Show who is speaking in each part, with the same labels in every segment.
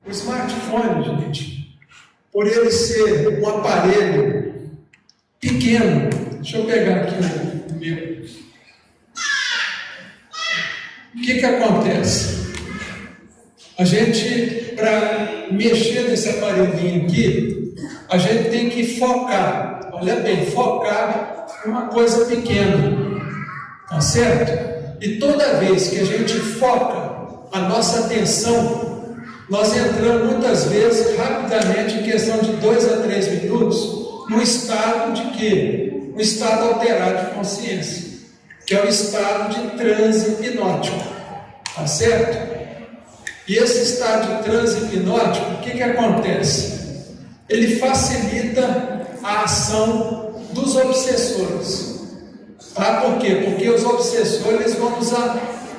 Speaker 1: O smartphone, gente, por ele ser um aparelho pequeno, deixa eu pegar aqui o meu. O que acontece? A gente, para mexer nesse aparelhinho aqui, a gente tem que focar, olha bem, focar em uma coisa pequena, tá certo? E toda vez que a gente foca a nossa atenção, nós entramos muitas vezes, rapidamente, em questão de 2 a 3 minutos, num estado de quê? Um estado alterado de consciência, que é o estado de transe hipnótico, tá certo? E esse estado de transe hipnótico, o que acontece? Ele facilita a ação dos obsessores, tá? Por quê? Porque os obsessores vão nos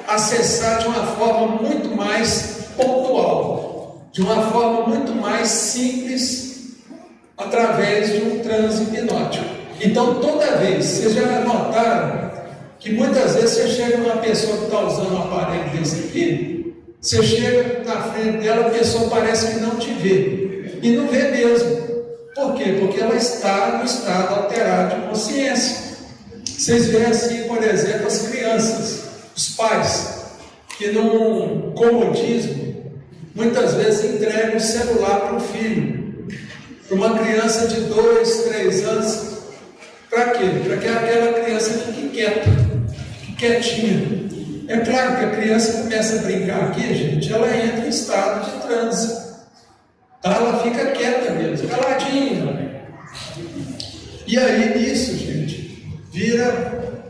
Speaker 1: acessar de uma forma muito mais pontual, de uma forma muito mais simples, através de um transe hipnótico. Então, toda vez, vocês já notaram que muitas vezes você chega numa pessoa que está usando um aparelho desse aqui, você chega na frente dela, a pessoa parece que não te vê, e não vê mesmo. Por quê? Porque ela está no estado alterado de consciência. Vocês veem assim, por exemplo, as crianças, os pais, que num comodismo, muitas vezes entregam o celular para o filho, para uma criança de 2, 3 anos. Para quê? Para que aquela criança fique quieta, fique quietinha. É claro que a criança começa a brincar aqui, gente, ela entra em estado de transe, tá? Ela fica quieta mesmo, caladinha. E aí nisso, gente,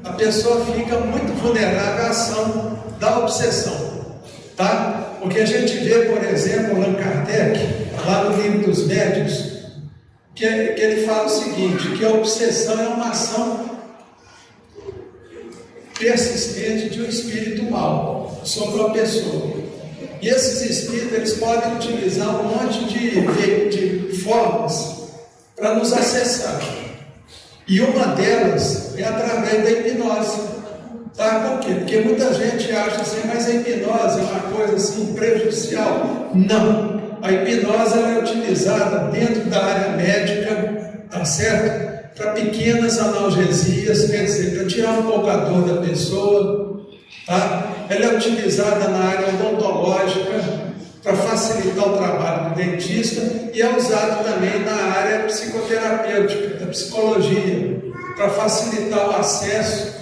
Speaker 1: a pessoa fica muito vulnerável à ação da obsessão, tá? Porque a gente vê, por exemplo, Allan Kardec, lá no Livro dos Médiuns, que ele fala o seguinte, que a obsessão é uma ação persistente de um espírito mau sobre uma pessoa. E esses espíritos, eles podem utilizar um monte de formas para nos acessar. E uma delas é através da hipnose. Tá? Por quê? Porque muita gente acha assim, mas a hipnose é uma coisa assim prejudicial. Não. A hipnose ela é utilizada dentro da área médica, tá certo? Para pequenas analgesias, quer dizer, para tirar um pouco a dor da pessoa, tá? Ela é utilizada na área odontológica para facilitar o trabalho do dentista e é usada também na área psicoterapêutica, da psicologia, para facilitar o acesso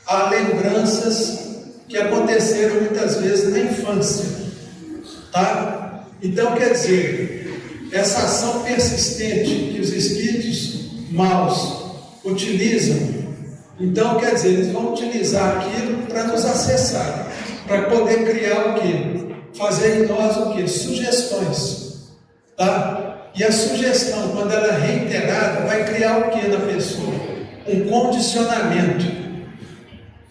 Speaker 1: a lembranças que aconteceram muitas vezes na infância, tá? Então, quer dizer, essa ação persistente que os espíritos maus utilizam, então, quer dizer, eles vão utilizar aquilo para nos acessar, para poder criar o quê? Fazer em nós o quê? Sugestões, tá? E a sugestão, quando ela é reiterada, vai criar o quê na pessoa? Um condicionamento,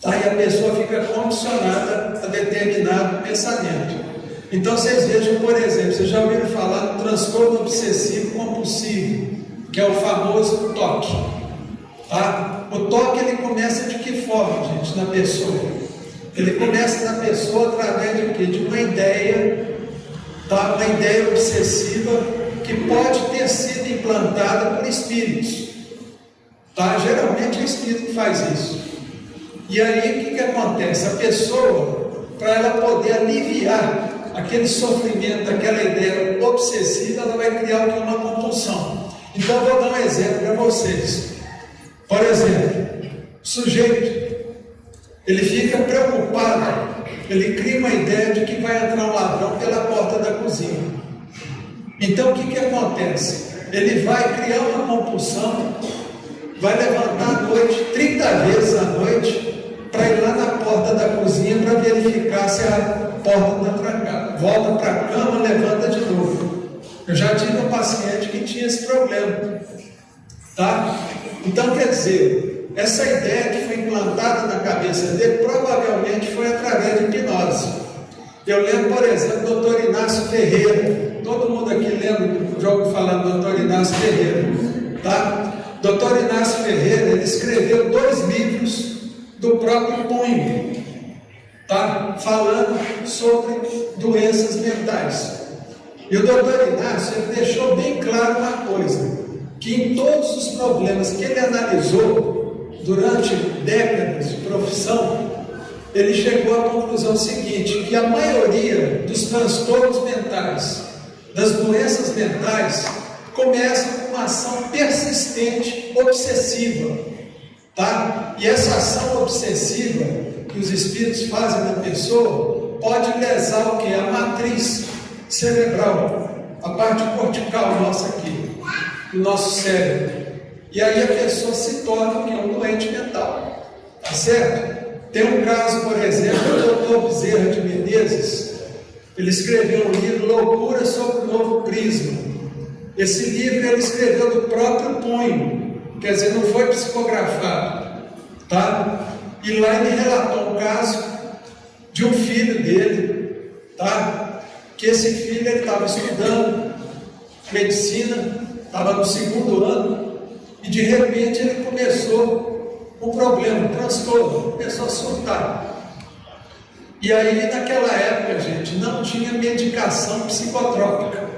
Speaker 1: tá? E a pessoa fica condicionada a determinado pensamento. Então, vocês vejam, por exemplo, vocês já ouviram falar do transtorno obsessivo compulsivo, que é o famoso TOC, tá? O TOC, ele começa de que forma, gente, na pessoa? Ele começa na pessoa através de quê? De uma ideia, tá? Uma ideia obsessiva que pode ter sido implantada por espíritos, tá? Geralmente é o espírito que faz isso. E aí, o que acontece? A pessoa, para ela poder aliviar aquele sofrimento, aquela ideia obsessiva, ela vai criar uma compulsão. Então, eu vou dar um exemplo para vocês. Por exemplo, o sujeito, ele fica preocupado, ele cria uma ideia de que vai entrar um ladrão pela porta da cozinha. Então, o que acontece? Ele vai criar uma compulsão, vai levantar à noite, 30 vezes à noite, para ir lá na porta da cozinha para verificar se a porta está trancada. Volta para a cama, levanta de novo. Eu já tive um paciente que tinha esse problema, tá? Então, quer dizer, essa ideia que foi implantada na cabeça dele provavelmente foi através de hipnose. Eu lembro, por exemplo, do Dr. Inácio Ferreira. Todo mundo aqui lembra, já ouviu falar do Dr. Inácio Ferreira, tá? Dr. Inácio Ferreira, ele escreveu 2 livros do próprio punho, tá? Falando sobre doenças mentais. E o doutor Inácio ele deixou bem claro uma coisa, que em todos os problemas que ele analisou durante décadas de profissão, ele chegou à conclusão seguinte, que a maioria dos transtornos mentais, das doenças mentais, começam com uma ação persistente, obsessiva, tá? E essa ação obsessiva que os espíritos fazem na pessoa, pode lesar o que? A matriz cerebral, a parte cortical nossa aqui, do nosso cérebro. E aí a pessoa se torna o que? Um doente mental, tá certo? Tem um caso, por exemplo, do Dr. Bezerra de Menezes. Ele escreveu um livro, Loucura sobre o Novo Prisma. Esse livro ele escreveu do próprio punho, quer dizer, não foi psicografado, tá? E lá ele relatou um caso de um filho dele, tá? Que esse filho ele estava estudando medicina, estava no 2º ano, e de repente ele começou um problema, um transtorno, começou a surtar. E aí naquela época, gente, não tinha medicação psicotrópica,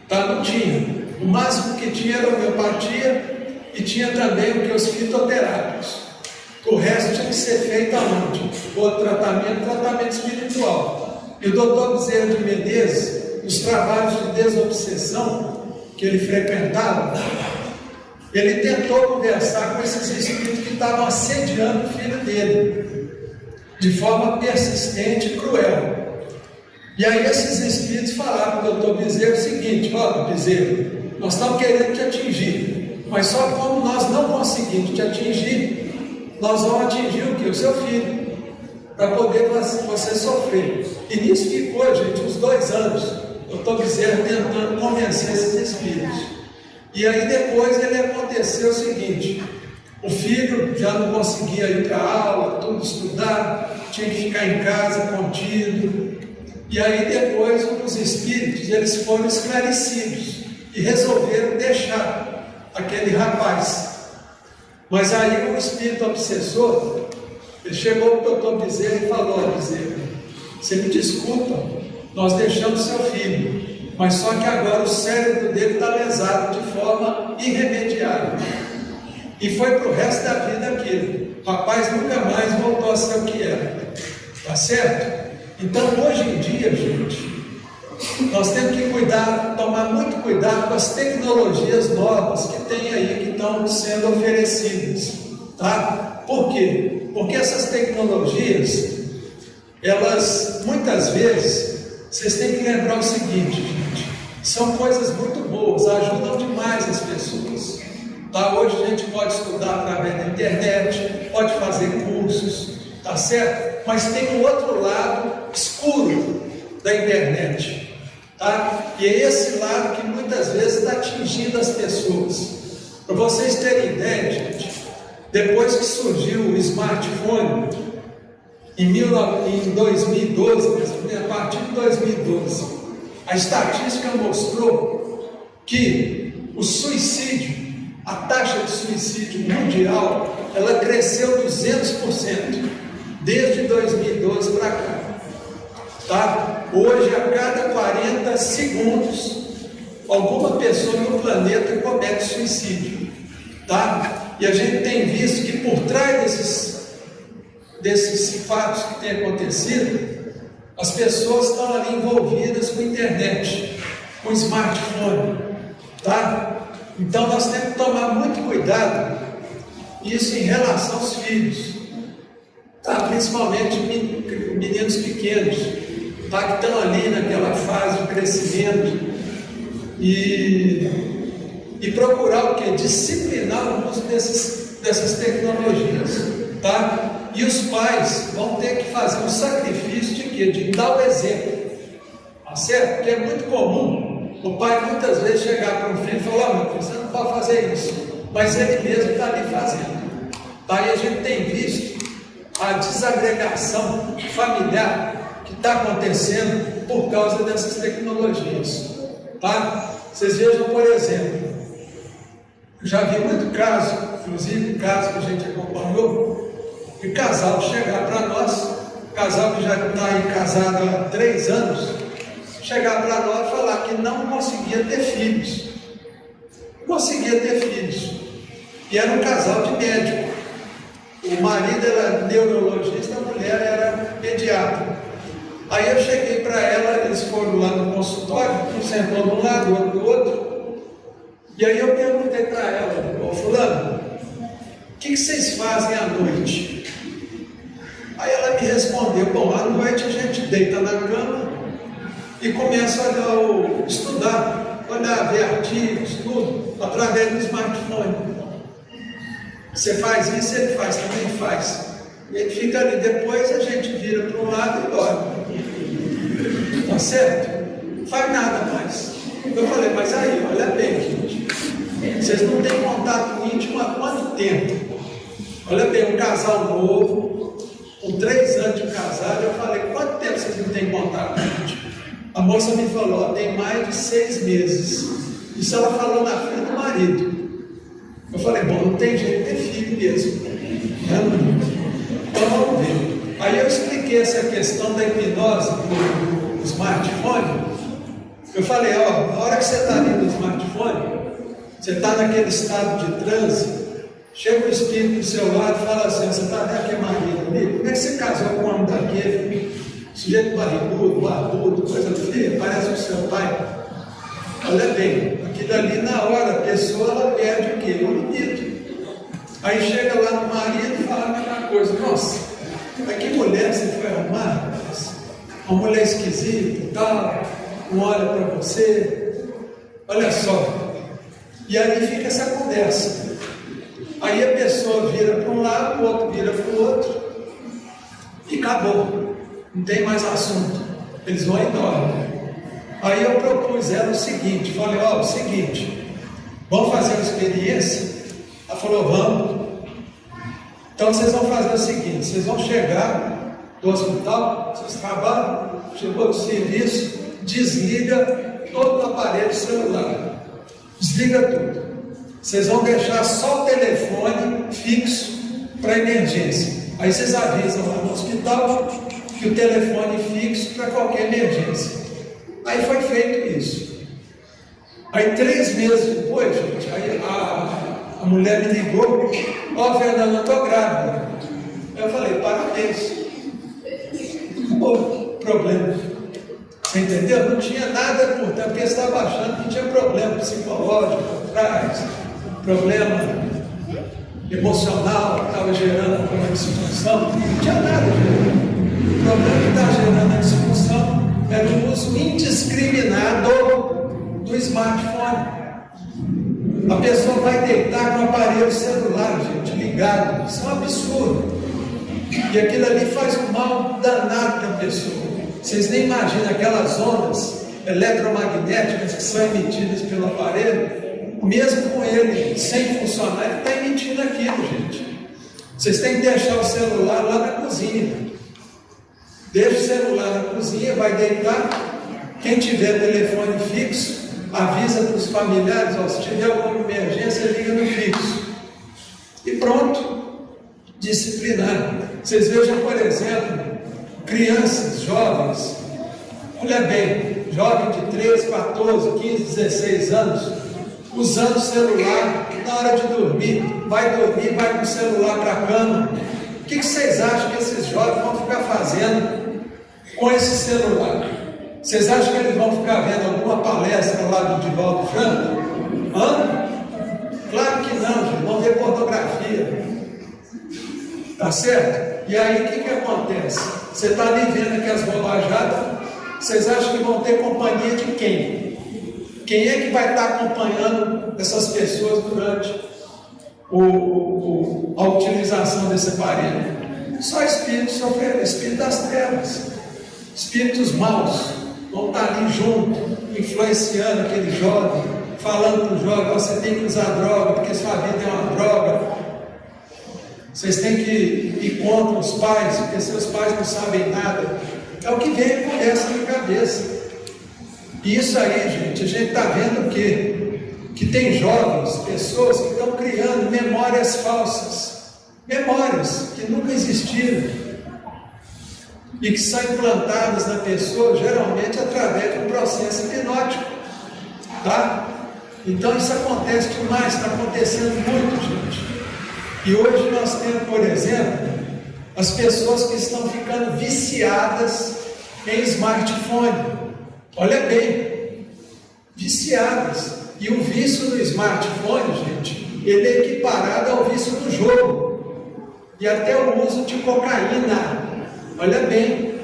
Speaker 1: tá? Não tinha. O máximo que tinha era a homeopatia e tinha também o que? Os fitoterápicos. O resto tinha que ser feito aonde? Outro tratamento espiritual. E o doutor Bezerra de Menezes, nos trabalhos de desobsessão que ele frequentava, ele tentou conversar com esses espíritos que estavam assediando o filho dele, de forma persistente e cruel. E aí esses espíritos falaram para o doutor Bezerra o seguinte: olha, Bezerra, nós estamos querendo te atingir, mas só como nós não conseguimos te atingir, nós vamos atingir o que? O seu filho, para poder você sofrer. E nisso ficou, gente, uns 2 anos, o doutor Bezerra tentando convencer esses espíritos. E aí depois ele aconteceu o seguinte: o filho já não conseguia ir para a aula, tudo estudar, tinha que ficar em casa contido. E aí depois os espíritos eles foram esclarecidos e resolveram deixar aquele rapaz. Mas aí o espírito obsessor, ele chegou para o doutor Bezerra e falou: Bezerra, você me desculpa, nós deixamos seu filho, mas só que agora o cérebro dele está lesado de forma irremediável. E foi para o resto da vida aquilo. O rapaz nunca mais voltou a ser o que era. Tá certo? Então hoje em dia, gente, nós temos que cuidar, tomar muito cuidado com as tecnologias novas que tem aí, que estão sendo oferecidas. Tá? Por quê? Porque essas tecnologias, elas muitas vezes, vocês têm que lembrar o seguinte, gente, são coisas muito boas, ajudam demais as pessoas. Tá? Hoje a gente pode estudar através da internet, pode fazer cursos, tá certo? Mas tem um outro lado escuro da internet, tá? E é esse lado que muitas vezes está atingindo as pessoas. Para vocês terem ideia, gente, depois que surgiu o smartphone, em 2012, a partir de 2012, a estatística mostrou que o suicídio, a taxa de suicídio mundial, ela cresceu 200% desde 2012 para cá. Tá? Hoje, a cada 40 segundos, alguma pessoa no planeta comete suicídio. Tá? E a gente tem visto que por trás desses fatos que têm acontecido, as pessoas estão ali envolvidas com a internet, com o smartphone. Tá? Então nós temos que tomar muito cuidado, isso em relação aos filhos, tá? Principalmente meninos pequenos, tá? Que estão ali naquela fase de crescimento, e procurar o quê? Disciplinar o uso dessas tecnologias, tá? E os pais vão ter que fazer um sacrifício de quê? De dar o exemplo, tá certo? Porque é muito comum o pai muitas vezes chegar para um filho e falar: meu filho, você não pode fazer isso, mas ele mesmo está ali fazendo. Tá? E a gente tem visto a desagregação familiar que está acontecendo por causa dessas tecnologias. Tá? Vocês vejam, por exemplo, eu já vi muito caso, inclusive caso que a gente acompanhou, de casal chegar para nós, casal que já está aí casado há 3 anos, chegar para nós e falar que não conseguia ter filhos. Conseguia ter filhos. E era um casal de médico. O marido era neurologista, a mulher era pediatra. Aí eu cheguei para ela, eles foram lá no consultório, um sentou de um lado, outro do outro. E aí eu perguntei para ela: ô fulano, o que vocês fazem à noite? Aí ela me respondeu: bom, à noite a gente deita na cama e começa a estudar, olhar, ver artigos, tudo, através do smartphone. Você faz isso, ele faz, também faz. E ele fica ali, depois a gente vira para um lado e dorme. Tá certo? Não faz nada mais. Eu falei: mas aí, olha bem, gente, vocês não têm contato íntimo há quanto tempo? Olha bem, um casal novo, com 3 anos de casado. Eu falei: quanto tempo vocês não têm contato íntimo? A moça me falou: tem mais de 6 meses. Isso ela falou na frente do marido. Eu falei: bom, não tem jeito de ter filho mesmo. Então vamos ver. Aí eu expliquei essa questão da hipnose do smartphone. Eu falei: ó, na hora que você está ali no smartphone, você está naquele estado de transe, chega o espírito do seu lado e fala assim: você está vendo aquele marido ali? Como é que você casou com o homem daquele? Sujeito barbudo, coisa feia, parece o seu pai. Olha bem, aquilo ali na hora, a pessoa ela perde o quê? O libido. Aí chega lá no marido e fala a mesma coisa: nossa, mas que mulher você foi arrumar? Uma mulher esquisita e tal, não olha para você. Olha só. E aí fica essa conversa. Aí a pessoa vira para um lado, o outro vira para o outro, e acabou. Não tem mais assunto. Eles vão embora. Aí eu propus ela o seguinte, falei: ó, o seguinte, vamos fazer uma experiência? Ela falou: vamos. Então vocês vão fazer o seguinte, vocês vão chegar do hospital, vocês trabalham, chegou do serviço, desliga todo o aparelho celular. Desliga tudo. Vocês vão deixar só o telefone fixo para emergência. Aí vocês avisam lá no hospital que o telefone fixo para qualquer emergência. Aí foi feito isso. Aí 3 meses depois, gente, aí a mulher me ligou: ó, Fernando, eu estou grávida. Eu falei: parabéns. Pô, problema. Você entendeu? Não tinha nada por trás, porque você estava achando que tinha problema psicológico por trás, problema emocional que estava gerando uma disfunção. Não tinha nada, gente. O problema que está gerando a disfunção era o uso indiscriminado do smartphone. A pessoa vai deitar com o aparelho celular, gente, ligado. Isso é um absurdo. E aquilo ali faz um mal danado para a pessoa. Vocês nem imaginam aquelas ondas eletromagnéticas que são emitidas pelo aparelho. Mesmo com ele sem funcionar, ele está emitindo aquilo, gente. Vocês têm que deixar o celular lá na cozinha. Deixa o celular na cozinha, vai deitar. Quem tiver telefone fixo, avisa para os familiares: ó, se tiver alguma emergência, liga no fixo. E pronto. Disciplinar. Vocês vejam, por exemplo, crianças, jovens, olha bem, jovem de 13, 14, 15, 16 anos, usando o celular na hora de dormir, vai com o celular para a cama. O que vocês acham que esses jovens vão ficar fazendo com esse celular? Vocês acham que eles vão ficar vendo alguma palestra lá do Divaldo Franco? Claro que não, gente. Vão ver pornografia. Tá certo? E aí o que acontece? Você está ali vendo aqui as bobajadas, vocês acham que vão ter companhia de quem? Quem é que vai estar acompanhando essas pessoas durante a utilização desse aparelho? Só espíritos sofrendo, espíritos das trevas, espíritos maus vão estar ali junto, influenciando aquele jovem, falando para o jovem: você tem que usar droga, porque sua vida é uma droga. Vocês têm que ir contra os pais, porque seus pais não sabem nada. É o que vem com essa na cabeça. E isso aí, gente, a gente está vendo o quê? Que tem jovens, pessoas que estão criando memórias falsas. Memórias que nunca existiram. e que são implantadas na pessoa, geralmente através de um processo hipnótico, tá? Então isso acontece demais, está acontecendo muito, gente. E hoje nós temos, por exemplo, as pessoas que estão ficando viciadas em smartphone. Olha bem, viciadas. E o vício do smartphone, gente, ele é equiparado ao vício do jogo e até o uso de cocaína. Olha bem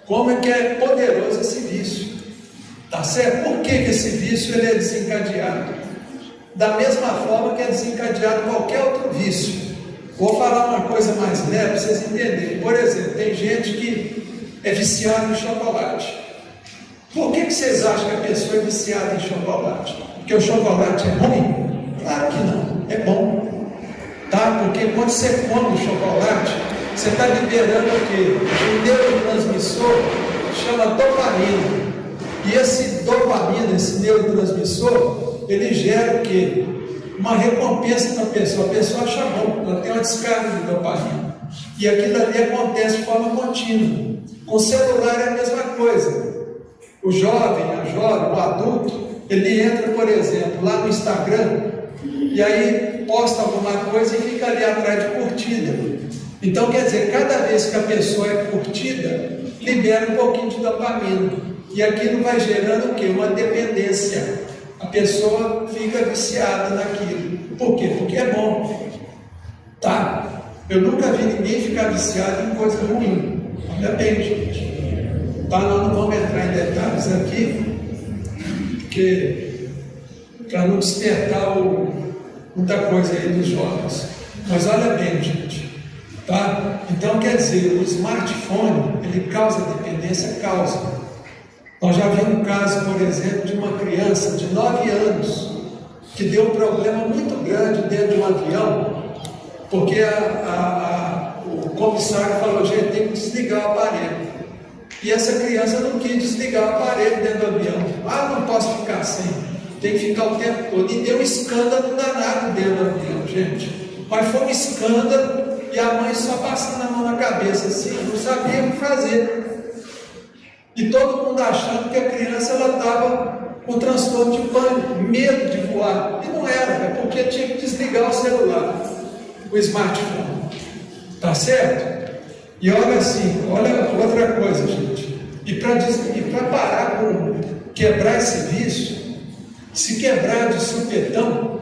Speaker 1: como é que é poderoso esse vício, tá certo? Por que esse vício ele é desencadeado? Da mesma forma que é desencadeado qualquer outro vício. Vou falar uma coisa mais leve para vocês entenderem. Por exemplo, tem gente que é viciada em chocolate. Por que vocês acham que a pessoa é viciada em chocolate? Porque o chocolate é ruim? Claro que não, é bom. Tá? Porque quando você come o chocolate, você está liberando o quê? Um neurotransmissor que chama dopamina. E esse dopamina, esse neurotransmissor, ele gera o quê? Uma recompensa para a pessoa acha bom, ela tem uma descarga de dopamina. E aquilo ali acontece de forma contínua. Com o celular é a mesma coisa. O jovem, a jovem, o adulto, ele entra, por exemplo, lá no Instagram e aí posta alguma coisa e fica ali atrás de curtida. Então, quer dizer, cada vez que a pessoa é curtida, libera um pouquinho de dopamina. E aquilo vai gerando o quê? Uma dependência. A pessoa fica viciada naquilo. Por quê? Porque é bom. Tá? Eu nunca vi ninguém ficar viciado em coisa ruim. Olha bem, gente. Tá? Nós não vamos entrar em detalhes aqui, porque para não despertar muita coisa aí dos jovens. Mas olha bem, gente. Tá? Então, quer dizer, o smartphone, ele causa dependência? Causa. Nós já vimos um caso, por exemplo, de uma criança de 9 anos que deu um problema muito grande dentro de um avião, porque o comissário falou, gente, tem que desligar o aparelho. E essa criança não quis desligar o aparelho dentro do avião. Ah, não posso ficar sem, tem que ficar o tempo todo. E deu um escândalo danado dentro do avião, gente. Mas foi um escândalo e a mãe só passando a mão na cabeça assim, não sabia o que fazer. E todo mundo achando que a criança estava com transtorno de pânico, medo de voar. E não era, é porque tinha que desligar o celular, o smartphone. Tá certo? E olha assim, olha outra coisa, gente. E para parar com quebrar esse vício, se quebrar de supetão,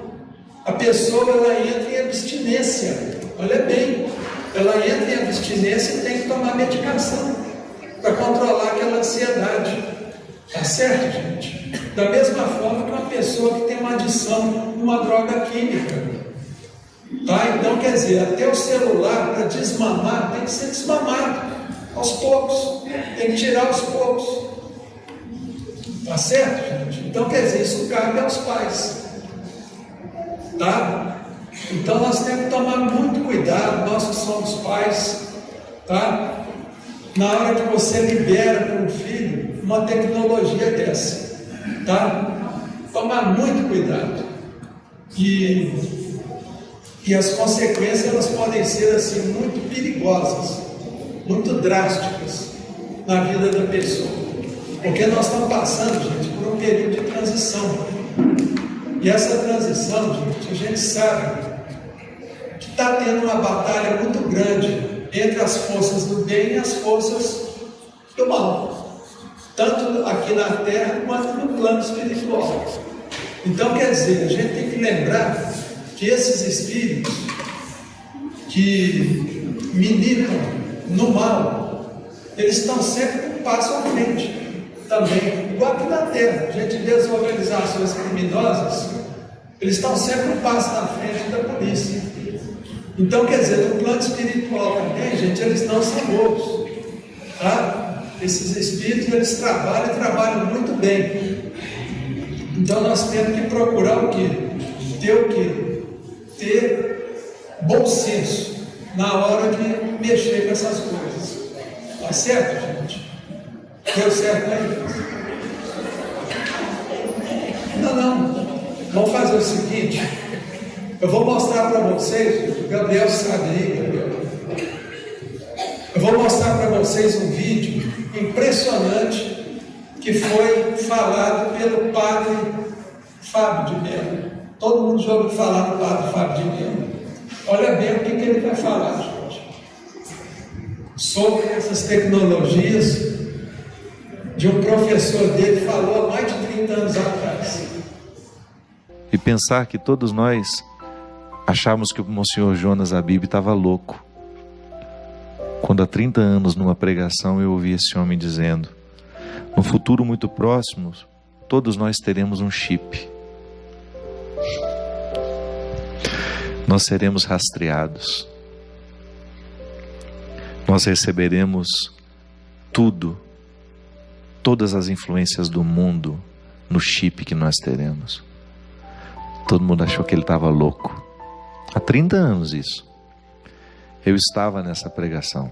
Speaker 1: a pessoa ela entra em abstinência. Olha bem, ela entra em abstinência e tem que tomar medicação para controlar aquela ansiedade. Tá certo, gente? Da mesma forma que uma pessoa que tem uma adição numa droga química. Tá? Então, quer dizer, até o celular, para desmamar, tem que ser desmamado aos poucos, tem que tirar aos poucos. Tá certo, gente? Então, quer dizer, isso cabe aos pais. Tá? Então, nós temos que tomar muito cuidado, nós que somos pais, tá? Na hora que você libera para um filho uma tecnologia dessa, tá? Tomar muito cuidado. E as consequências elas podem ser assim muito perigosas, muito drásticas na vida da pessoa, porque nós estamos passando, gente, por um período de transição. E essa transição, gente, a gente sabe que está tendo uma batalha muito grande entre as forças do bem e as forças do mal, tanto aqui na Terra quanto no plano espiritual. Então, quer dizer, a gente tem que lembrar que esses espíritos que militam no mal, eles estão sempre um passo à frente também, igual aqui na Terra. A gente vê as organizações criminosas, eles estão sempre um passo na frente da polícia. Então, quer dizer, no plano espiritual também, gente, eles não são bobos, tá? Esses espíritos, eles trabalham muito bem. Então, nós temos que procurar o quê? Ter o quê? Ter bom senso na hora de mexer com essas coisas. Tá certo, gente? Deu certo aí? Não. Vamos fazer o seguinte. Eu vou mostrar para vocês. O Gabriel sabe aí, Gabriel. Eu vou vou mostrar para vocês um vídeo impressionante que foi falado pelo padre Fábio de Mello. Todo mundo já ouviu falar do padre Fábio de Mello. Olha bem o que ele vai falar, gente, sobre essas tecnologias de um professor dele falou há mais de 30 anos atrás.
Speaker 2: E pensar que todos nós achávamos que o Monsenhor Jonas Abib estava louco, quando há 30 anos numa pregação eu ouvi esse homem dizendo: no futuro muito próximo todos nós teremos um chip, nós seremos rastreados, nós receberemos tudo, todas as influências do mundo no chip que nós teremos. Todo mundo achou que ele estava louco. Há 30 anos isso. Eu estava nessa pregação.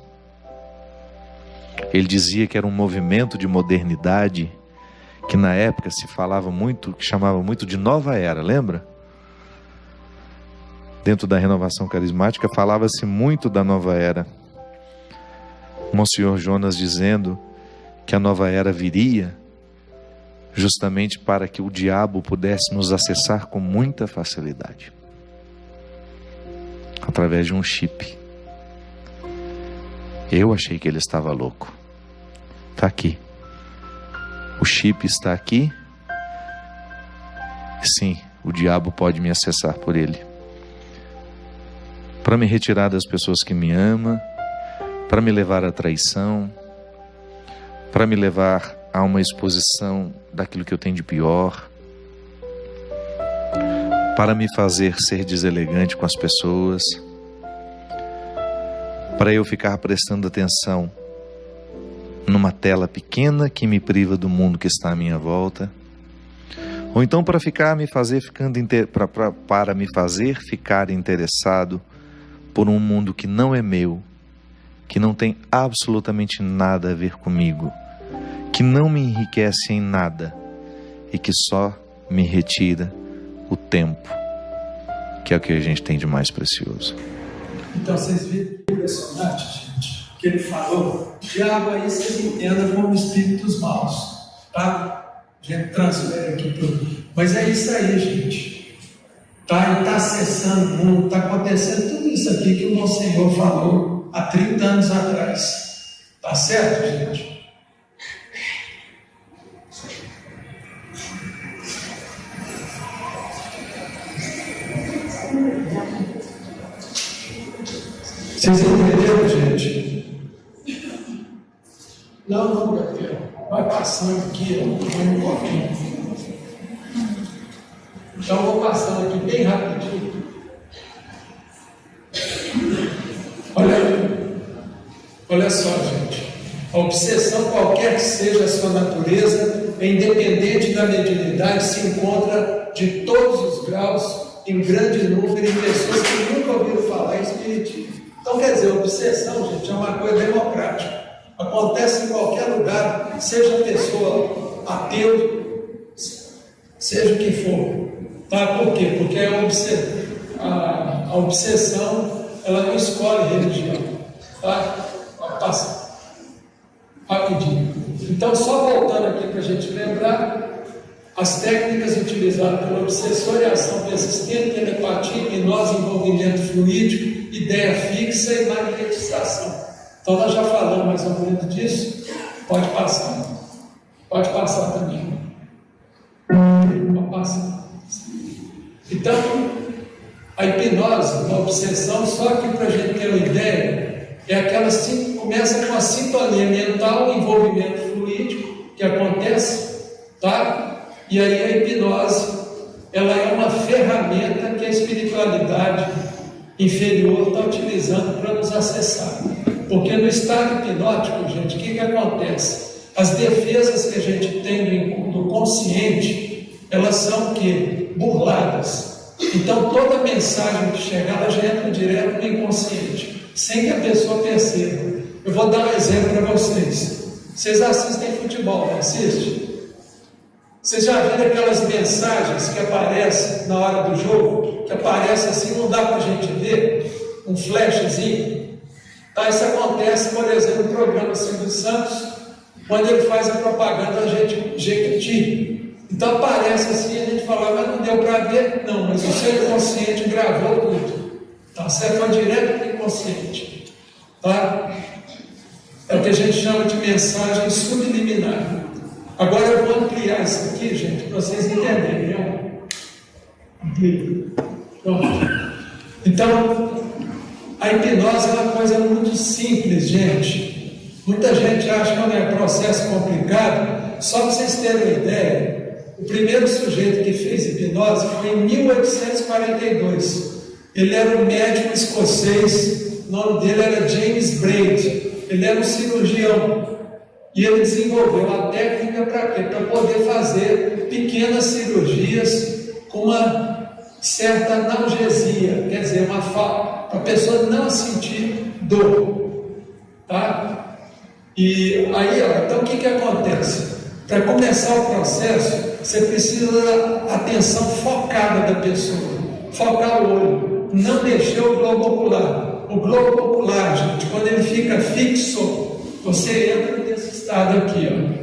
Speaker 2: Ele dizia que era um movimento de modernidade, que na época se falava muito, que chamava muito de nova era, lembra? Dentro da renovação carismática falava-se muito da nova era. Monsenhor Jonas dizendo que a nova era viria justamente para que o diabo pudesse nos acessar com muita facilidade, através de um chip. Eu achei que ele estava louco. Está aqui. O chip está aqui. Sim, o diabo pode me acessar por ele, para me retirar das pessoas que me amam, para me levar à traição, para me levar a uma exposição daquilo que eu tenho de pior, para me fazer ser deselegante com as pessoas, para eu ficar prestando atenção numa tela pequena que me priva do mundo que está à minha volta, ou então para me fazer ficar interessado por um mundo que não é meu, que não tem absolutamente nada a ver comigo, que não me enriquece em nada e que só me retira o tempo, que é o que a gente tem de mais precioso.
Speaker 1: Então vocês viram impressionante, gente, que ele falou: diabo aí vocês entendam como espíritos maus, tá? A gente transfere aqui tudo. Mas é isso aí, gente. Ele está acessando o mundo, está acontecendo tudo isso aqui que o Monsenhor falou há 30 anos atrás. Tá certo, gente? Vocês entenderam, gente? Não, Gabriel. Vai passando aqui, eu vou um pouquinho. Então eu vou passando aqui bem rapidinho. Olha só, gente. A obsessão, qualquer que seja a sua natureza, independente da mediunidade, se encontra de todos os graus, em grande número, em pessoas que nunca ouviram falar em espiritismo. Então, quer dizer, a obsessão, gente, é uma coisa democrática. Acontece em qualquer lugar, seja pessoa ateu, seja o que for. Tá? Por quê? Porque a obsessão, ela não escolhe religião. Tá? Passa. Rapidinho. Então, só voltando aqui para a gente lembrar, as técnicas utilizadas pelo obsessor é ação persistente, telepatia, hipnose, envolvimento fluídico, ideia fixa e magnetização. Então nós já falamos mais ou menos disso. Pode passar. Pode passar também. Pode passar. Então, a hipnose, a obsessão, só que para a gente ter uma ideia, é aquela que começa com a sintonia mental, envolvimento fluídico que acontece, tá? E aí a hipnose, ela é uma ferramenta que a espiritualidade inferior está utilizando para nos acessar. Porque no estado hipnótico, gente, o que acontece? As defesas que a gente tem do consciente, elas são o quê? Burladas. Então toda mensagem que chegar, ela já entra direto no inconsciente, sem que a pessoa perceba. Eu vou dar um exemplo para vocês. Vocês assistem futebol, não assistem? Vocês já viram aquelas mensagens que aparecem na hora do jogo, que aparecem assim, não dá para a gente ver, um flashzinho? Tá, isso acontece, por exemplo, no programa Silvio Santos, quando ele faz a propaganda Jequiti. Então aparece assim, a gente fala, mas não deu para ver? Não, mas o seu inconsciente gravou tudo. Tá certo? Foi direto para o inconsciente. Tá? É o que a gente chama de mensagem subliminar. Agora eu vou ampliar isso aqui, gente, para vocês entenderem. Pronto. Então, a hipnose é uma coisa muito simples, gente. Muita gente acha que é um processo complicado. Só para vocês terem uma ideia, o primeiro sujeito que fez hipnose foi em 1842. Ele era um médico escocês, o nome dele era James Braid. Ele era um cirurgião. E ele desenvolveu a técnica para quê? Para poder fazer pequenas cirurgias com uma certa analgesia, quer dizer, para a pessoa não sentir dor. Tá? E aí, então o que acontece? Para começar o processo, você precisa da atenção focada da pessoa, focar o olho, não mexer o globo ocular. O globo ocular, gente, quando ele fica fixo, você entra nesse estado aqui, ó.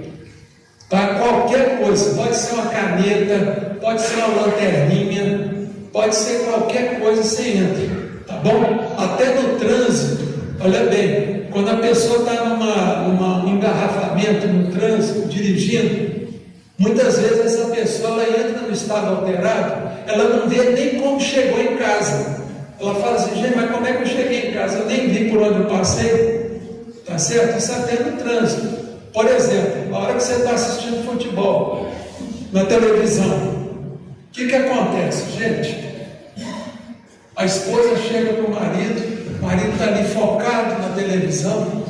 Speaker 1: Tá? Qualquer coisa, pode ser uma caneta, pode ser uma lanterninha, pode ser qualquer coisa, você entra, tá bom? Até no trânsito, olha bem, quando a pessoa está num engarrafamento no trânsito, dirigindo, muitas vezes essa pessoa ela entra no estado alterado, ela não vê nem como chegou em casa. Ela fala assim, gente, mas como é que eu cheguei em casa? Eu nem vi por onde eu passei. Tá certo? Isso até no trânsito. Por exemplo, a hora que você está assistindo futebol na televisão, o que acontece, gente? A esposa chega para o marido está ali focado na televisão,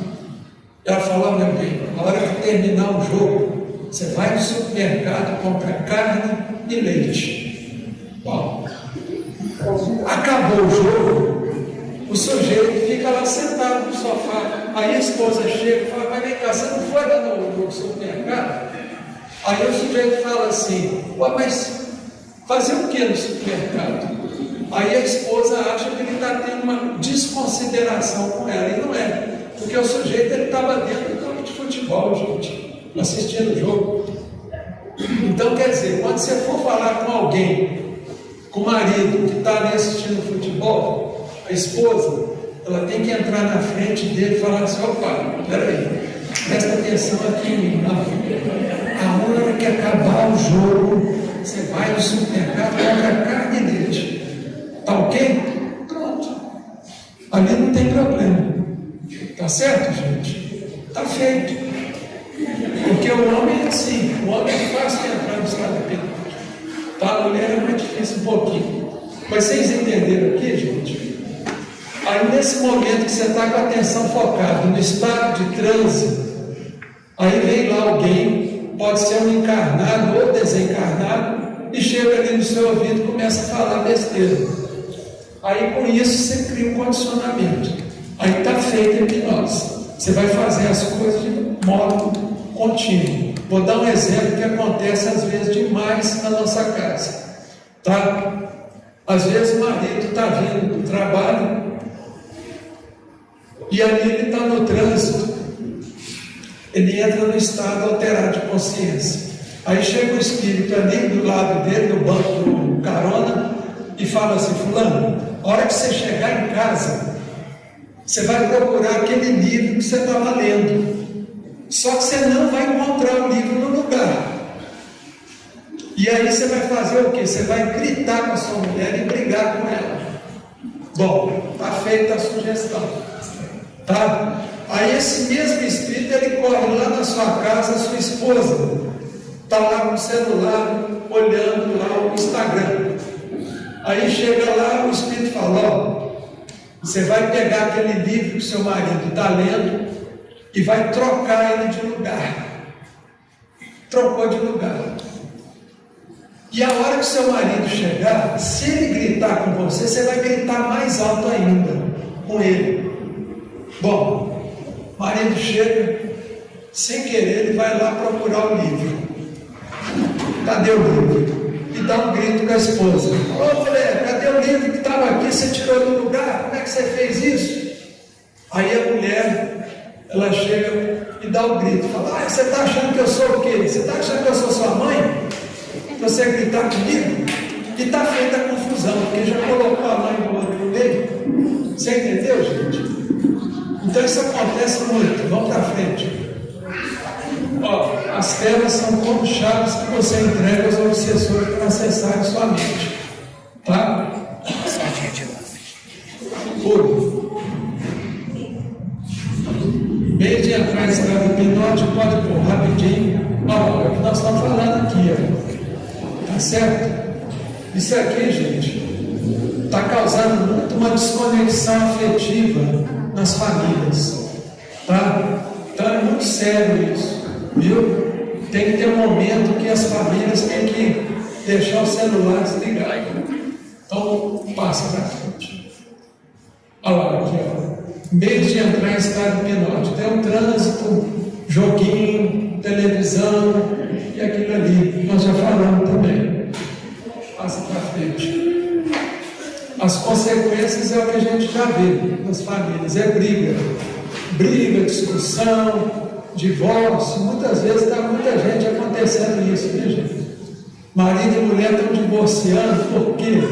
Speaker 1: ela fala, meu bem, na hora que terminar o jogo, você vai no supermercado, compra carne e leite. Bom, acabou o jogo, o sujeito fica lá sentado no sofá. Aí a esposa chega e fala, mas vem cá, você não foi lá no supermercado? Aí o sujeito fala assim, mas fazer o que no supermercado? Aí a esposa acha que ele está tendo uma desconsideração com ela, e não é, porque o sujeito estava dentro do campo de futebol, gente, assistindo o jogo. Então, quer dizer, quando você for falar com alguém, com o marido que está ali assistindo futebol, a esposa, ela tem que entrar na frente dele e falar assim, opa, peraí, presta atenção aqui em mim, a hora que acabar o jogo, você vai no supermercado, compra carne e leite. Tá ok? Pronto. Ali não tem problema. Tá certo, gente? Tá feito. Porque o homem é assim, o homem é fácil de entrar no estado hipnótico. Tá? A mulher é mais difícil um pouquinho. Mas vocês entenderam aqui, gente? Aí nesse momento que você está com a atenção focada no estado de transe, aí vem lá alguém, pode ser um encarnado ou desencarnado, e chega ali no seu ouvido e começa a falar besteira. Aí com isso você cria um condicionamento. Aí está feita a hipnose. Você vai fazer as coisas de modo contínuo. Vou dar um exemplo que acontece às vezes demais na nossa casa. Tá? Às vezes o marido está vindo do trabalho e ali ele está no trânsito. Ele entra no estado alterado de consciência. Aí chega o espírito ali do lado dele, no banco do carona, e fala assim, fulano, a hora que você chegar em casa, você vai procurar aquele livro que você estava lendo. Só que você não vai encontrar o livro no lugar. E aí você vai fazer o quê? Você vai gritar com a sua mulher e brigar com ela. Bom, está feita a sugestão. Tá? Aí esse mesmo espírito, ele corre lá na sua casa, a sua esposa está lá com o celular, olhando lá o Instagram. Aí chega lá, o espírito fala, ó, você vai pegar aquele livro que o seu marido está lendo e vai trocar ele de lugar. Trocou de lugar. E a hora que o seu marido chegar, se ele gritar com você, você vai gritar mais alto ainda com ele. Bom, o marido chega, sem querer, ele vai lá procurar o livro. Cadê o livro? E dá um grito com a esposa. Ô mulher, cadê o livro que estava aqui? Você tirou do lugar? Como é que você fez isso? Aí a mulher, ela chega e dá o grito, fala: você está achando que eu sou o quê? Você está achando que eu sou sua mãe? Para você gritar comigo? E está feita a confusão, porque já colocou a mãe do outro no meio. Você entendeu, gente? Então isso acontece muito. Vamos para frente. Ó, as telas são como chaves que você entrega aos obsessores para acessarem sua mente. Tá? Meio de entrar em estado hipnótico, pode pôr rapidinho. Ó, é o que nós estamos falando aqui, ó. Tá certo? Isso aqui, gente, está causando muito uma desconexão afetiva nas famílias. Tá? Então é muito sério isso. Viu? Tem que ter um momento que as famílias têm que deixar os celulares ligados. Então, passa para frente. Olha lá, aqui, ó. Meios de entrar em estado hipnótico. Tem um trânsito, joguinho, televisão e aquilo ali. Nós já falamos também. Passa para frente. As consequências é o que a gente já vê nas famílias. É briga, discussão, divórcio. Muitas vezes está muita gente acontecendo isso, né, gente? Marido e mulher estão divorciando. Por quê?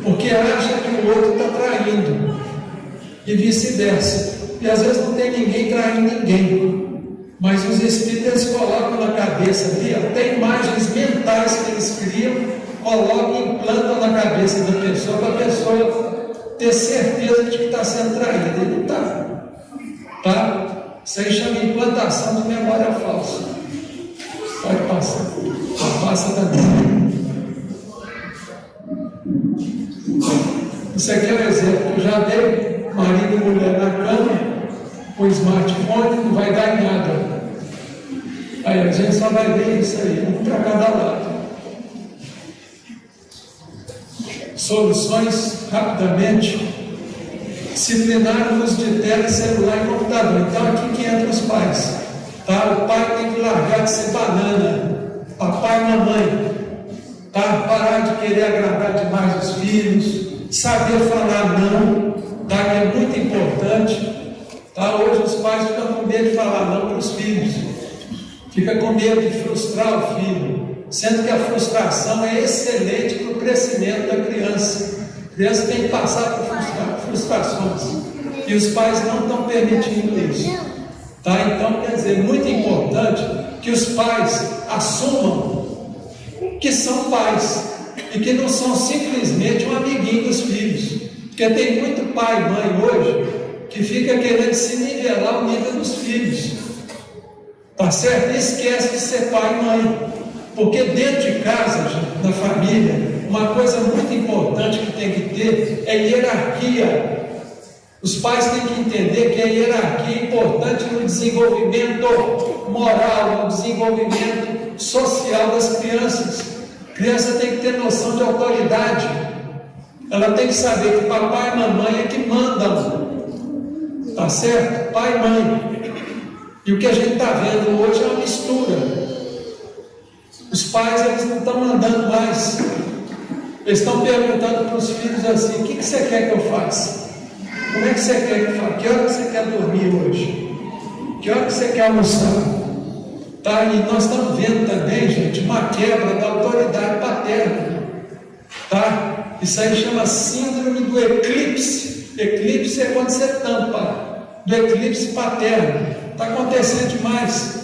Speaker 1: Porque acha que o outro está traindo. E vice-versa. E às vezes não tem ninguém traindo ninguém. Mas os espíritos colocam na cabeça ali, até imagens mentais que eles criam, colocam e implantam na cabeça da pessoa, para a pessoa ter certeza de que está sendo traída. E não está. Tá? Isso aí chama implantação de memória falsa. Pode passar. Passa também. Isso aqui é um exemplo que eu já dei. Marido e mulher na cama, com smartphone, não vai dar em nada. Aí a gente só vai ver isso aí, um para cada lado. Soluções, rapidamente. Disciplinar o uso de tela, celular e computador. Então aqui que entra os pais. Tá? O pai tem que largar de ser banana. Papai e mamãe. Tá? Parar de querer agradar demais os filhos. Saber falar não. Tá? Que é muito importante. Tá? Hoje os pais ficam com medo de falar não para os filhos. Fica com medo de frustrar o filho. Sendo que a frustração é excelente para o crescimento da criança. A criança tem que passar por frustrações. E os pais não estão permitindo isso. Tá? Então, quer dizer, muito importante que os pais assumam que são pais e que não são simplesmente um amiguinho dos filhos. Porque tem muito pai e mãe hoje que fica querendo se nivelar o nível dos filhos. Tá certo? E esquece de ser pai e mãe. Porque dentro de casa, gente, na família, uma coisa muito importante que tem que ter é hierarquia. Os pais têm que entender que a hierarquia é importante no desenvolvimento moral, no desenvolvimento social das crianças. A criança tem que ter noção de autoridade. Ela tem que saber que papai e mamãe é que mandam. Tá certo? Pai e mãe. E o que a gente está vendo hoje é uma mistura. Os pais, eles não estão mandando mais. Eles estão perguntando para os filhos assim: o que você quer que eu faça? Como é que você quer que eu faça? Que hora que você quer dormir hoje? Que hora que você quer almoçar? Tá? E nós estamos vendo também, gente, uma quebra da autoridade paterna. Tá? Isso aí chama síndrome do eclipse. Eclipse é quando você tampa do eclipse paterno. Está acontecendo demais.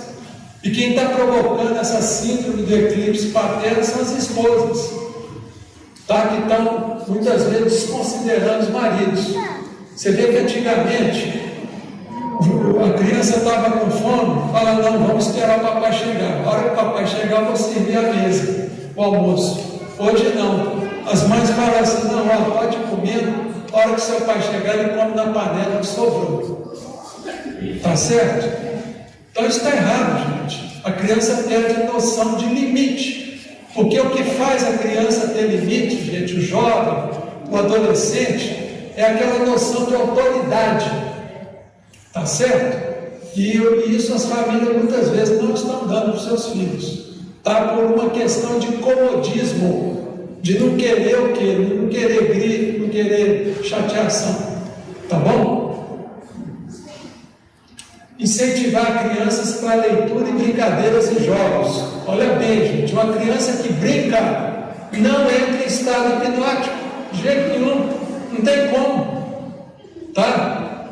Speaker 1: E quem está provocando essa síndrome do eclipse paterno são as esposas, tá? Que estão muitas vezes desconsiderando os maridos. Você vê que antigamente a criança estava com fome, fala: não, vamos esperar o papai chegar. A hora que o papai chegar, eu vou servir a mesa, o almoço. Hoje não. As mães falam assim: não, ó, pode ir comendo. A hora que seu pai chegar, ele come na panela que sobrou. Tá certo? Então isso está errado, gente. A criança perde a noção de limite. Porque o que faz a criança ter limite, gente, o jovem, o adolescente, é aquela noção de autoridade. Tá certo? E isso as famílias muitas vezes não estão dando para os seus filhos. Tá? Por uma questão de comodismo, de não querer o quê? Não querer grito, não querer chateação. Tá bom? incentivar crianças para leitura e brincadeiras e jogos. Olha bem, gente, uma criança que brinca não entra em estado hipnótico, de jeito nenhum, não tem como, tá?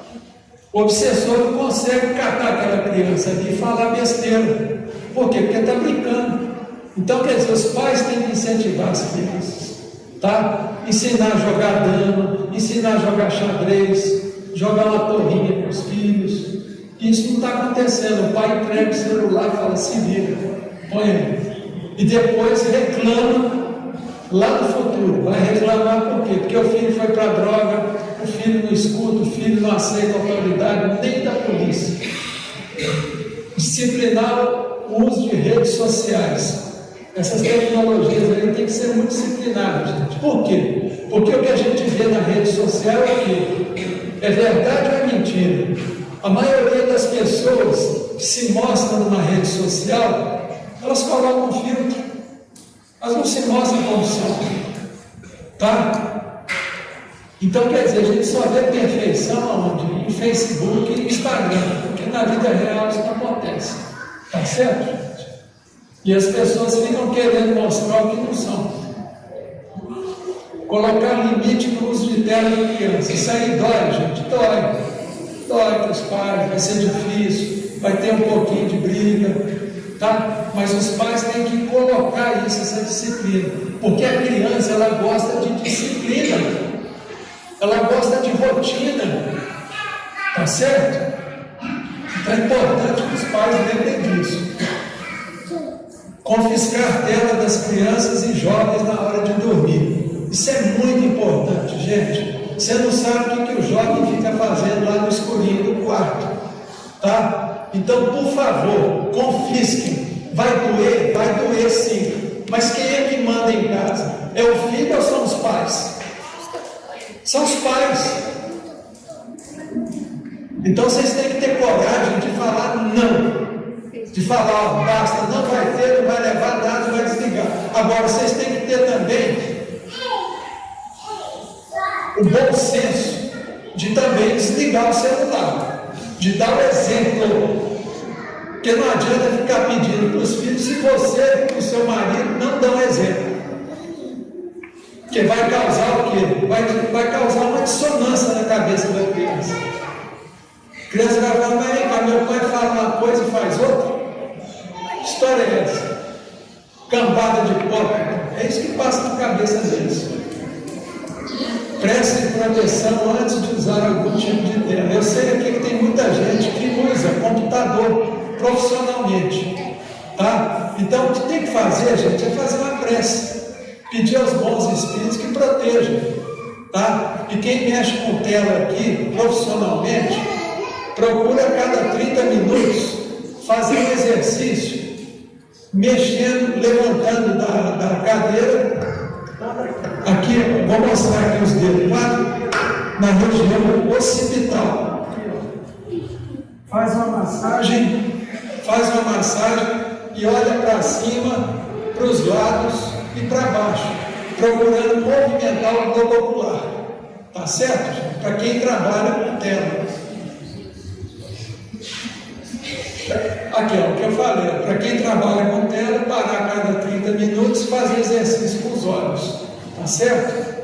Speaker 1: O obsessor não consegue catar aquela criança ali e falar besteira. Por quê? Porque está brincando. Então, quer dizer, os pais têm que incentivar as crianças, tá? Ensinar a jogar dama, ensinar a jogar xadrez, jogar uma torrinha com os filhos. Isso não está acontecendo. O pai entrega o celular e fala, se vira, põe aí. E depois reclama lá no futuro. Vai reclamar por quê? Porque o filho foi para a droga, o filho não escuta, o filho não aceita a autoridade, nem da polícia. Disciplinar o uso de redes sociais. Essas tecnologias aí tem que ser muito disciplinadas, gente. Por quê? Porque o que a gente vê na rede social é o quê? É verdade ou é mentira? A maioria das pessoas que se mostram numa rede social, elas colocam filtro. Elas não se mostram como são. Tá? Então, quer dizer, a gente só vê perfeição aonde? Em Facebook e Instagram. Porque na vida real isso não acontece. Tá certo, gente? E as pessoas ficam querendo mostrar o que não são. Colocar limite no uso de tela de criança. Isso aí dói, gente. Dói. Dói para os pais, vai ser difícil, vai ter um pouquinho de briga, tá? Mas os pais têm que colocar isso, essa disciplina, porque a criança, ela gosta de disciplina, ela gosta de rotina, tá certo? Então é importante que os pais lembrem disso. Confiscar tela das crianças e jovens na hora de dormir, isso é muito importante, gente. Você não sabe o que o jovem fica fazendo lá no escurinho do quarto, tá? Então, por favor, confisquem. Vai doer sim. Mas quem é que manda em casa? É o filho ou são os pais? São os pais. Então, vocês têm que ter coragem de falar não. De falar, ó, basta, não vai ter, não vai levar nada, vai desligar. Agora, vocês têm que ter também o bom senso de também desligar o celular, de dar o exemplo, porque não adianta ficar pedindo para os filhos se você e o seu marido não dão exemplo, que vai causar o quê? Vai causar uma dissonância na cabeça da criança. A criança vai falar, mas meu pai fala uma coisa e faz outra. Que história é essa? Cambada de hipócrita. É isso que passa na cabeça deles. Prestem proteção antes de usar algum tipo de tela. Eu sei aqui que tem muita gente que usa computador profissionalmente, tá? Então o que tem que fazer, gente, é fazer uma prece, pedir aos bons espíritos que protejam, tá? E quem mexe com tela aqui profissionalmente, procura a cada 30 minutos fazer um exercício, mexendo, levantando da cadeira. Aqui, vou mostrar aqui os dedos, na região occipital. Faz uma massagem e olha para cima, para os lados e para baixo, procurando movimentar o globo ocular. Tá certo, gente? Para quem trabalha com tela. Aqui, ó, o que eu falei, para quem trabalha com tela, parar a cada 30 minutos e fazer exercício com os olhos. Tá certo?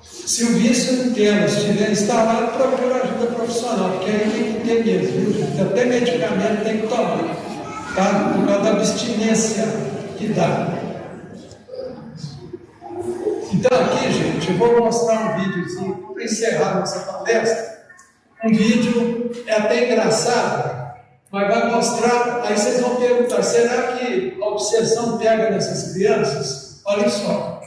Speaker 1: Se o vício em tela estiver instalado, procura ajuda profissional, porque aí tem que ter mesmo, viu, gente? Até medicamento tem que tomar, tá? Por causa da abstinência que dá. Então aqui, gente, eu vou mostrar um videozinho para encerrar nossa palestra. Um vídeo é até engraçado, mas vai mostrar, aí vocês vão perguntar, será que a obsessão pega nessas crianças? Olha só.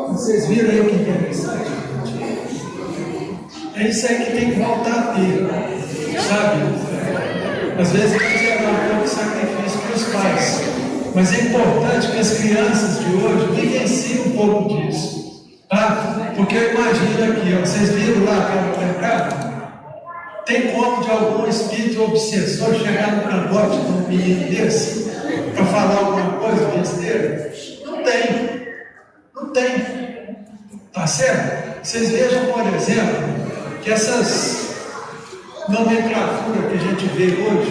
Speaker 1: Vocês viram aí o que é interessante? É isso aí que tem que voltar a ter, sabe? Às vezes vai gerar um pouco de sacrifício para os pais, mas é importante que as crianças de hoje vivenciem um pouco disso, tá? Porque eu imagino aqui, ó, vocês viram lá aquele mercado? Tem como de algum espírito obsessor chegar no cangote de um menino desse para falar alguma coisa besteira? Não tem. Não tem. Tá certo? Vocês vejam, por exemplo, que essas nomenclaturas que a gente vê hoje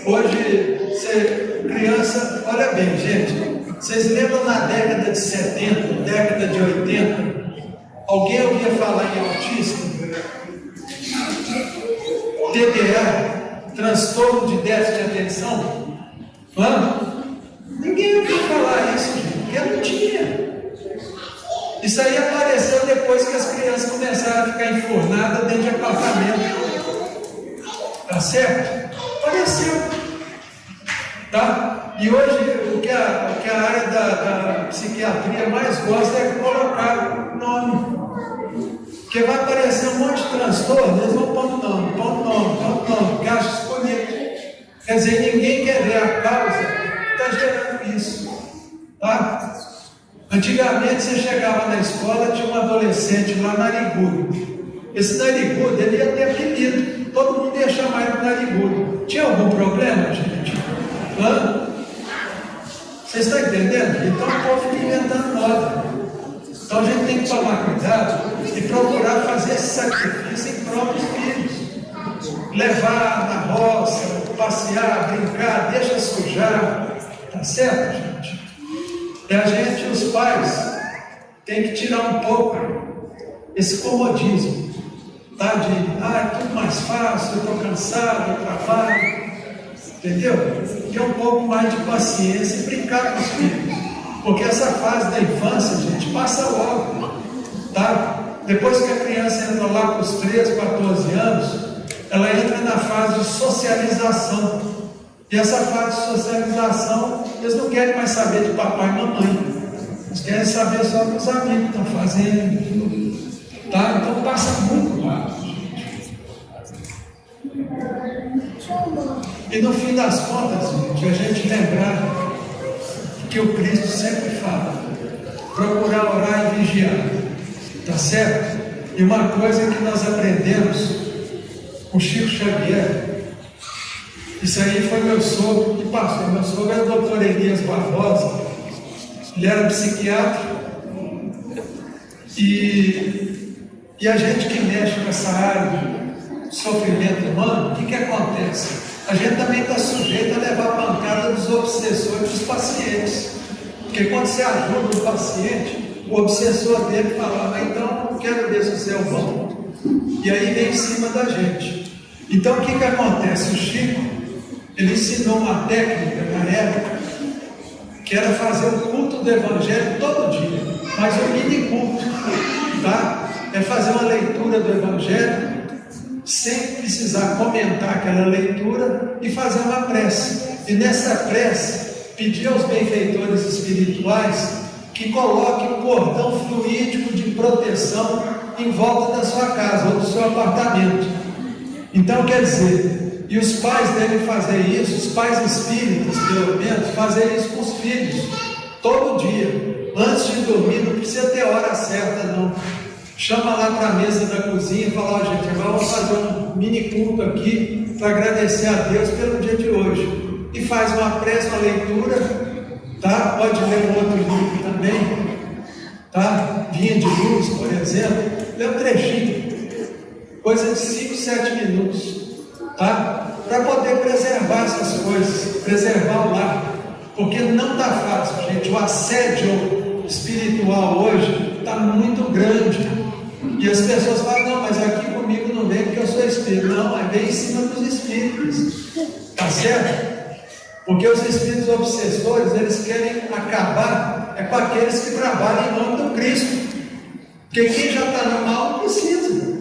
Speaker 1: você, criança, olha bem, gente, vocês lembram na década de 70, década de 80, alguém ouvia falar em autismo? TDA, transtorno de déficit de atenção? Ninguém ouviu falar isso, gente, porque não tinha. Isso aí apareceu depois que as crianças começaram a ficar enfurnadas dentro de apartamento. Tá certo? Apareceu. Tá? E hoje o que a área da psiquiatria mais gosta é colocar nome. Porque vai aparecer um monte de transtorno, eles vão pondo nome, porque acha escolhido. Quer dizer, ninguém quer ver a causa que está gerando isso. Tá? Antigamente você chegava na escola, tinha um adolescente lá narigudo. Esse narigudo, ele ia ter apelido. Todo mundo ia chamar ele de narigudo. Tinha algum problema, gente? Vocês estão entendendo? Então o povo fica inventando moda. Então a gente tem que tomar cuidado e procurar fazer esse sacrifício em prol dos filhos. Levar na roça, passear, brincar, deixa sujar. Tá certo, gente? E a gente, os pais, tem que tirar um pouco esse comodismo, tá? É tudo mais fácil, eu estou cansado, eu trabalho, entendeu? Ter um pouco mais de paciência e brincar com os filhos, porque essa fase da infância, gente, passa logo, tá? Depois que a criança entra lá com os 13, 14 anos, ela entra na fase de socialização. E essa fase de socialização, eles não querem mais saber de papai e mamãe. Eles querem saber só dos amigos que estão fazendo. Tá? Então passa muito rápido, gente. E no fim das contas, gente, a gente lembrar que o Cristo sempre fala: procurar orar e vigiar. Tá certo? E uma coisa que nós aprendemos com Chico Xavier. Isso aí foi meu sogro que passou. Meu sogro era o doutor Elias Barbosa. Ele era psiquiatra. E a gente que mexe com essa área de sofrimento humano, o que acontece? A gente também está sujeito a levar a pancada dos obsessores dos pacientes. Porque quando você ajuda o paciente, o obsessor dele fala: então eu quero ver se você é o bom. E aí vem em cima da gente. Então o que acontece? O Chico, ele ensinou uma técnica na época, que era fazer o culto do Evangelho todo dia, mas um mini culto, tá? É fazer uma leitura do Evangelho, sem precisar comentar aquela leitura, e fazer uma prece. E nessa prece, pedir aos benfeitores espirituais que coloquem um cordão fluídico de proteção em volta da sua casa ou do seu apartamento. Então, quer dizer, e os pais devem fazer isso, os pais espíritas, pelo menos, fazer isso com os filhos, todo dia, antes de dormir. Não precisa ter hora certa, não. Chama lá para a mesa da cozinha e fala: ó, gente, agora vamos fazer um mini culto aqui para agradecer a Deus pelo dia de hoje. E faz uma prece, uma leitura, tá? Pode ler um outro livro também, tá? Vinha de Luz, por exemplo, lê um trechinho, coisa de 5, 7 minutos, tá? Para poder preservar essas coisas, preservar o lar, porque não está fácil, gente. O assédio espiritual hoje está muito grande, e as pessoas falam: não, mas aqui comigo não vem porque eu sou espírito. Não, mas vem em cima dos espíritos, tá certo? Porque os espíritos obsessores, eles querem acabar com aqueles que trabalham em nome do Cristo. Porque quem já está no mal não precisa.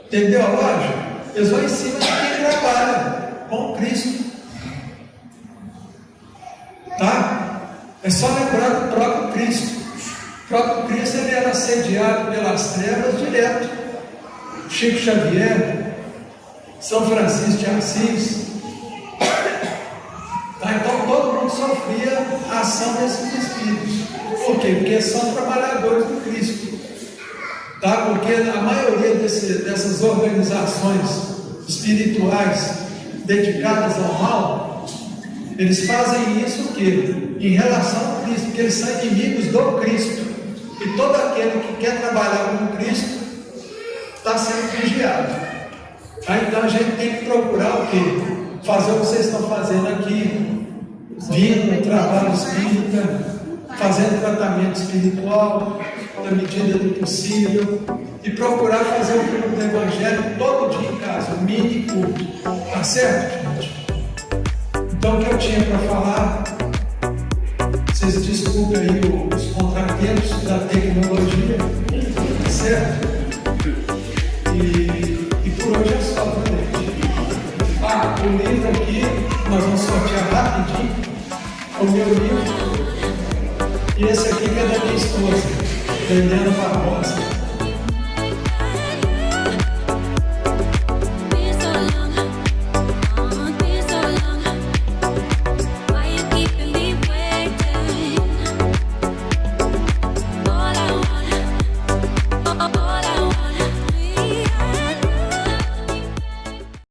Speaker 1: Entendeu a lógica? Eles vão em cima de quem trabalha com o Cristo. Tá? É só lembrar do próprio Cristo. O próprio Cristo, ele era assediado pelas trevas direto. Chico Xavier, São Francisco de Assis. Tá? Então todo mundo sofria a ação desses espíritos. Por quê? Porque são trabalhadores do Cristo. Tá? Porque a maioria dessas organizações espirituais dedicadas ao mal, eles fazem isso o quê? Em relação ao Cristo, porque eles são inimigos do Cristo. E todo aquele que quer trabalhar com o Cristo está sendo vigiado. Tá? Então a gente tem que procurar o quê? Fazer o que vocês estão fazendo aqui, vir no trabalho espírita, fazendo tratamento espiritual, na medida do possível, e procurar fazer o culto do Evangelho todo dia em casa, o mini culto. Tá certo, gente? Então, o que eu tinha para falar, vocês desculpem aí os contratempos da tecnologia, tá certo? E por hoje é só, tá, gente? O livro aqui, nós vamos sortear rapidinho, o meu livro, e esse aqui que é da minha esposa, Helena Barbosa.